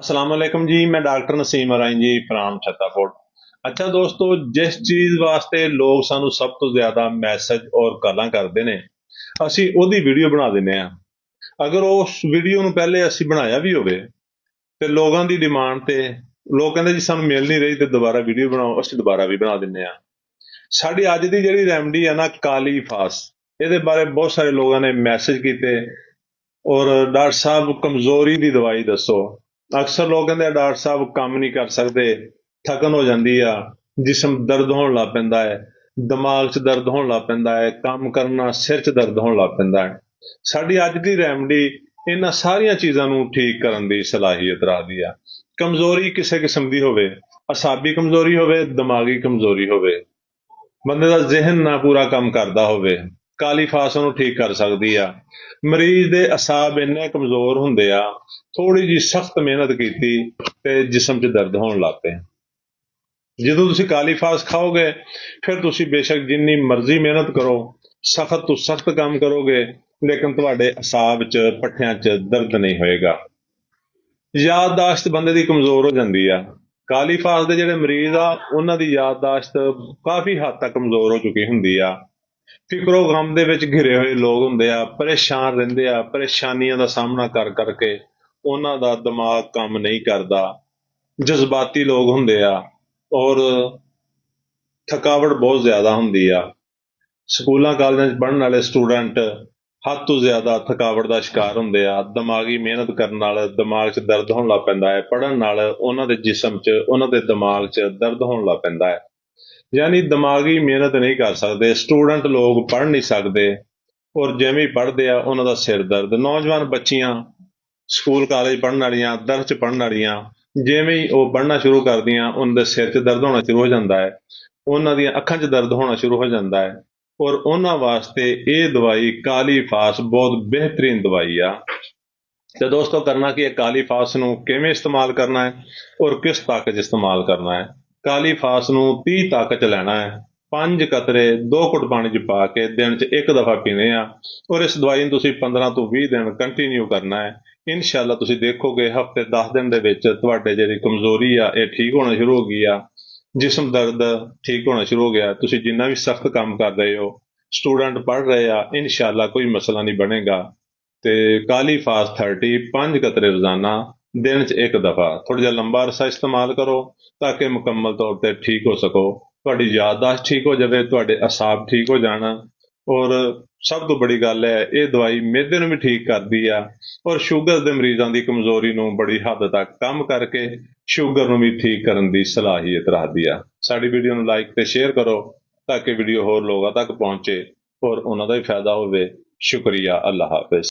अस्सलाम वालेकुम जी। मैं डॉक्टर नसीम अराइन जी फ्राम छत्तापुर। अच्छा दोस्तों, जिस चीज़ वास्ते लोग सानू सब तो ज़्यादा मैसेज और गालां करदे ने, ਅਸੀਂ ਉਹਦੀ ਵੀਡੀਓ ਬਣਾ ਦਿੰਦੇ ਆ। ਅਗਰ ਉਸ ਵੀਡੀਓ ਨੂੰ ਪਹਿਲੇ ਅਸੀਂ ਬਣਾਇਆ ਵੀ ਹੋਵੇ ਤੇ ਲੋਕਾਂ ਦੀ ਡਿਮਾਂਡ ਤੇ ਲੋਕ ਕਹਿੰਦੇ ਜੀ ਸਾਨੂੰ ਮਿਲ ਨਹੀਂ ਰਹੀ ਤੇ ਦੁਬਾਰਾ ਵੀਡੀਓ ਬਣਾਓ, ਅਸੀਂ ਦੁਬਾਰਾ ਵੀ ਬਣਾ ਦਿੰਦੇ ਆ। ਸਾਡੀ ਅੱਜ ਦੀ ਜਿਹੜੀ ਰੈਮਡੀ ਆ ਨਾ, ਕਾਲੀ ਫਾਸ, ਇਹਦੇ ਬਾਰੇ ਬਹੁਤ ਸਾਰੇ ਲੋਕਾਂ ਨੇ ਮੈਸੇਜ ਕੀਤੇ ਔਰ ਡਾਕਟਰ ਸਾਹਿਬ ਕਮਜ਼ੋਰੀ ਦੀ ਦਵਾਈ ਦੱਸੋ। ਅਕਸਰ ਲੋਕ ਕਹਿੰਦੇ ਆ ਡਾਕਟਰ ਸਾਹਿਬ ਕੰਮ ਨਹੀਂ ਕਰ ਸਕਦੇ, ਥਕਨ ਹੋ ਜਾਂਦੀ ਆ, ਜਿਸਮ ਦਰਦ ਹੋਣ ਲੱਗ ਪੈਂਦਾ ਹੈ, ਦਿਮਾਗ 'ਚ ਦਰਦ ਹੋਣ ਲੱਗ ਪੈਂਦਾ ਹੈ, ਕੰਮ ਕਰਨਾ ਸਿਰ 'ਚ ਦਰਦ ਹੋਣ ਲੱਗ ਪੈਂਦਾ ਹੈ। ਸਾਡੀ ਅੱਜ ਦੀ ਰੈਮਡੀ ਇਹਨਾਂ ਸਾਰੀਆਂ ਚੀਜ਼ਾਂ ਨੂੰ ਠੀਕ ਕਰਨ ਦੀ ਸਲਾਹੀਅਤ ਰੱਖਦੀ ਆ। ਕਮਜ਼ੋਰੀ ਕਿਸੇ ਕਿਸਮ ਦੀ ਹੋਵੇ, ਅਸਾਬੀ ਕਮਜ਼ੋਰੀ ਹੋਵੇ, ਦਿਮਾਗੀ ਕਮਜ਼ੋਰੀ ਹੋਵੇ, ਬੰਦੇ ਦਾ ਜ਼ਿਹਨ ਨਾ ਪੂਰਾ ਕੰਮ ਕਰਦਾ ਹੋਵੇ, ਕਾਲੀ ਫਾਸ ਨੂੰ ਠੀਕ ਕਰ ਸਕਦੀ ਆ। ਮਰੀਜ਼ ਦੇ ਅਸਾਬ ਇੰਨੇ ਕਮਜ਼ੋਰ ਹੁੰਦੇ ਆ, ਥੋੜੀ ਜੀ ਸਖਤ ਮਿਹਨਤ ਕੀਤੀ ਤੇ ਜਿਸਮ 'ਚ ਦਰਦ ਹੋਣ ਲੱਗ ਪਏ। ਜਦੋਂ ਤੁਸੀਂ ਕਾਲੀ ਫਾਸ ਖਾਓਗੇ ਫਿਰ ਤੁਸੀਂ ਬੇਸ਼ੱਕ ਜਿੰਨੀ ਮਰਜ਼ੀ ਮਿਹਨਤ ਕਰੋ, ਸਖਤ ਤੋਂ ਸਖਤ ਕੰਮ ਕਰੋਗੇ, ਲੇਕਿਨ ਤੁਹਾਡੇ ਅਸਾਬ 'ਚ ਪੱਠਿਆਂ 'ਚ ਦਰਦ ਨਹੀਂ ਹੋਏਗਾ। ਯਾਦਦਾਸ਼ਤ ਬੰਦੇ ਦੀ ਕਮਜ਼ੋਰ ਹੋ ਜਾਂਦੀ ਆ। ਕਾਲੀ ਫਾਸ ਦੇ ਜਿਹੜੇ ਮਰੀਜ਼ ਆ ਉਹਨਾਂ ਦੀ ਯਾਦਦਾਸ਼ਤ ਕਾਫੀ ਹੱਦ ਤੱਕ ਕਮਜ਼ੋਰ ਹੋ ਚੁੱਕੀ ਹੁੰਦੀ ਆ। ਫਿਕਰੋ ਗਮ ਦੇ ਵਿੱਚ ਘਿਰੇ ਹੋਏ ਲੋਕ ਹੁੰਦੇ ਆ, ਪਰੇਸ਼ਾਨ ਰਹਿੰਦੇ ਆ, ਪਰੇਸ਼ਾਨੀਆਂ ਦਾ ਸਾਹਮਣਾ ਕਰ ਕਰਕੇ ਉਹਨਾਂ ਦਾ ਦਿਮਾਗ ਕੰਮ ਨਹੀਂ ਕਰਦਾ, ਜਜ਼ਬਾਤੀ ਲੋਕ ਹੁੰਦੇ ਆ ਔਰ ਥਕਾਵਟ ਬਹੁਤ ਜ਼ਿਆਦਾ ਹੁੰਦੀ ਆ। ਸਕੂਲਾਂ ਕਾਲਜਾਂ 'ਚ ਪੜ੍ਹਨ ਵਾਲੇ ਸਟੂਡੈਂਟ ਹੱਦ ਤੋਂ ਜ਼ਿਆਦਾ ਥਕਾਵਟ ਦਾ ਸ਼ਿਕਾਰ ਹੁੰਦੇ ਆ। ਦਿਮਾਗੀ ਮਿਹਨਤ ਕਰਨ ਨਾਲ ਦਿਮਾਗ 'ਚ ਦਰਦ ਹੋਣ ਲੱਗ ਪੈਂਦਾ ਹੈ, ਪੜ੍ਹਨ ਨਾਲ ਉਹਨਾਂ ਦੇ ਜਿਸਮ 'ਚ, ਉਹਨਾਂ ਦੇ ਦਿਮਾਗ 'ਚ ਦਰਦ ਹੋਣ ਲੱਗ ਪੈਂਦਾ ਹੈ। ਯਾਨੀ ਦਿਮਾਗੀ ਮਿਹਨਤ ਨਹੀਂ ਕਰ ਸਕਦੇ ਸਟੂਡੈਂਟ, ਲੋਕ ਪੜ੍ਹ ਨਹੀਂ ਸਕਦੇ ਔਰ ਜਿਵੇਂ ਹੀ ਪੜ੍ਹਦੇ ਆ ਉਹਨਾਂ ਦਾ ਸਿਰ ਦਰਦ। ਨੌਜਵਾਨ ਬੱਚੀਆਂ ਸਕੂਲ ਕਾਲਜ ਪੜ੍ਹਨ ਵਾਲੀਆਂ, ਦਰਸ 'ਚ ਪੜ੍ਹਨ ਵਾਲੀਆਂ, ਜਿਵੇਂ ਹੀ ਉਹ ਪੜ੍ਹਨਾ ਸ਼ੁਰੂ ਕਰਦੀਆਂ ਉਹਨਾਂ ਦੇ ਸਿਰ 'ਚ ਦਰਦ ਹੋਣਾ ਸ਼ੁਰੂ ਹੋ ਜਾਂਦਾ ਹੈ, ਉਹਨਾਂ ਦੀਆਂ ਅੱਖਾਂ 'ਚ ਦਰਦ ਹੋਣਾ ਸ਼ੁਰੂ ਹੋ ਜਾਂਦਾ ਹੈ। ਔਰ ਉਹਨਾਂ ਵਾਸਤੇ ਇਹ ਦਵਾਈ ਕਾਲੀ ਫਾਸ ਬਹੁਤ ਬਿਹਤਰੀਨ ਦਵਾਈ ਆ। ਤੇ ਦੋਸਤੋ, ਕਰਨਾ ਕੀ ਹੈ, ਕਾਲੀ ਫਾਸ ਨੂੰ ਕਿਵੇਂ ਇਸਤੇਮਾਲ ਕਰਨਾ ਹੈ ਔਰ ਕਿਸ ਤਾਕਤ 'ਚ ਇਸਤੇਮਾਲ ਕਰਨਾ ਹੈ। ਕਾਲੀ ਫਾਸ ਨੂੰ 30 ਤਾਕਤ 'ਚ ਲੈਣਾ ਹੈ। 5 ਕਤਰੇ 2 ਘੁੱਟ ਪਾਣੀ 'ਚ ਪਾ ਕੇ ਦਿਨ 'ਚ ਇੱਕ ਦਫਾ ਪੀਣੇ ਆ ਔਰ ਇਸ ਦਵਾਈ ਨੂੰ ਤੁਸੀਂ 15 ਤੋਂ 20 ਦਿਨ ਕੰਟੀਨਿਊ ਕਰਨਾ ਹੈ। ਇਨਸ਼ਾਅੱਲਾ ਤੁਸੀਂ ਦੇਖੋਗੇ ਹਫਤੇ 10 ਦਿਨ ਦੇ ਵਿੱਚ ਤੁਹਾਡੇ ਜਿਹੜੀ ਕਮਜ਼ੋਰੀ ਆ ਇਹ ਠੀਕ ਹੋਣਾ ਸ਼ੁਰੂ ਹੋ ਗਈ ਆ, ਜਿਸਮ ਦਰਦ ਠੀਕ ਹੋਣਾ ਸ਼ੁਰੂ ਹੋ ਗਿਆ। ਤੁਸੀਂ ਜਿੰਨਾ ਵੀ ਸਖਤ ਕੰਮ ਕਰ ਰਹੇ ਹੋ, ਸਟੂਡੈਂਟ ਪੜ੍ਹ ਰਹੇ ਆ, ਇਨਸ਼ਾਅੱਲਾ ਕੋਈ ਮਸਲਾ ਨਹੀਂ ਬਣੇਗਾ। ਤੇ ਕਾਲੀ ਫਾਸ 30 5 ਕਤਰੇ ਰੋਜ਼ਾਨਾ, ਦਿਨ 'ਚ ਇੱਕ ਦਫਾ, ਥੋੜਾ ਜਿਹਾ ਲੰਬਾ ਅਰਸਾ ਇਸਤੇਮਾਲ ਕਰੋ ਤਾਂ ਕਿ ਮੁਕੰਮਲ ਤੌਰ ਤੇ ਠੀਕ ਹੋ ਸਕੋ, ਤੁਹਾਡੀ ਯਾਦਦਾਸ਼ਤ ਠੀਕ ਹੋ ਜਾਵੇ, ਤੁਹਾਡੇ ਅਸਾਬ ਠੀਕ ਹੋ ਜਾਣ। ਔਰ ਸਭ ਤੋਂ ਬੜੀ ਗੱਲ ਹੈ, ਇਹ ਦਵਾਈ ਮਿਹਦੇ ਨੂੰ ਵੀ ਠੀਕ ਕਰਦੀ ਆ ਔਰ ਸ਼ੂਗਰ ਦੇ ਮਰੀਜ਼ਾਂ ਦੀ ਕਮਜ਼ੋਰੀ ਨੂੰ ਬੜੀ ਹੱਦ ਤੱਕ ਕੰਮ ਕਰਕੇ ਸ਼ੂਗਰ ਨੂੰ ਵੀ ਠੀਕ ਕਰਨ ਦੀ ਸਲਾਹੀਅਤ ਰੱਖਦੀ ਆ। ਸਾਡੀ ਵੀਡੀਓ ਨੂੰ ਲਾਈਕ ਤੇ ਸ਼ੇਅਰ ਕਰੋ ਤਾਂ ਕਿ ਵੀਡੀਓ ਹੋਰ ਲੋਕਾਂ ਤੱਕ ਪਹੁੰਚੇ ਔਰ ਉਹਨਾਂ ਦਾ ਵੀ ਫਾਇਦਾ ਹੋਵੇ। ਸ਼ੁਕਰੀਆ। ਅੱਲਾਹ ਹਾਫਿਜ਼।